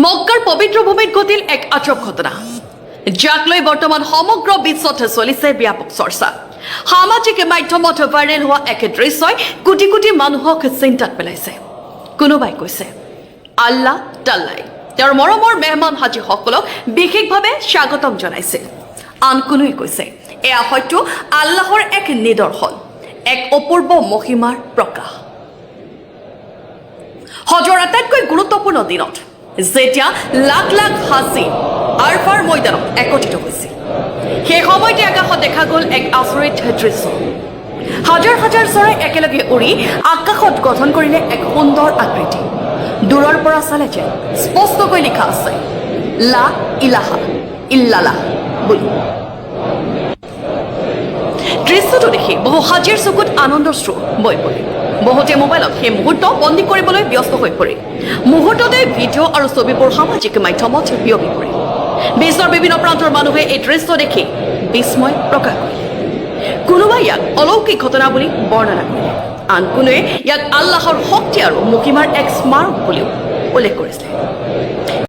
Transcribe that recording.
মক্কাৰ পবিত্ৰ ভূমিত ঘটিল এক আজব ঘটনা, যাক লৈ বৰ্তমান সমগ্ৰ বিশ্বতে চলিছে ব্যাপক চৰ্চা। সামাজিক মাধ্যমত ভাইৰেল হোৱা এক দৃশ্যই কোটি কোটি মানুহক চিন্তাত পেলাইছে। কোনোবাই কৈছে আল্লাহ তাল্লাই তেওঁৰ মৰমৰ মেহমান হাজীসকলক বিশেষভাৱে স্বাগতম জনাইছিল। আন কোনোৱে কৈছে এয়া হয়তো আল্লাহৰ এক নিদৰ্শন, এক অপূৰ্ব মহিমাৰ প্ৰকাশ। হজৰ আটাইতকৈ গুৰুত্বপূৰ্ণ দিনত যেতিয়া লাখ লাখ হাজী আৰফাৰ ময়দানত একত্ৰিত হৈছিল, সেই সময়তে আকাশত দেখা গ'ল এক আচৰিত দৃশ্য। হাজাৰ হাজাৰ চৰাই একেলগে উৰি আকাশত গঠন কৰিলে এক সুন্দৰ আকৃতি। দূৰৰ পৰা চালে যেন স্পষ্টকৈ লিখা আছে লা ইলাহা ইল্লাল্লাহ বুলি। দৃশ্যটো দেখি বহু হাজীৰ চকুত আনন্দশ্ৰু বৈ পৰিল। বহুতে মোবাইলত সেই মুহূৰ্ত বন্দী কৰিবলৈ ব্যস্ত হৈ পৰিল। মুহূৰ্ততে ভিডিঅ' আৰু ছবিবোৰ সামাজিক মাধ্যমত বিয়পি পৰিল। বিশ্বৰ বিভিন্ন প্ৰান্তৰ মানুহে এই দৃশ্য দেখি বিস্ময় প্ৰকাশ কৰিলে। কোনোবাই ইয়াক অলৌকিক ঘটনা বুলি বৰ্ণনা কৰিলে, আন কোনোৱে ইয়াক আল্লাহৰ শক্তি আৰু মহিমাৰ এক স্মাৰক বুলিও উল্লেখ কৰিছিলে।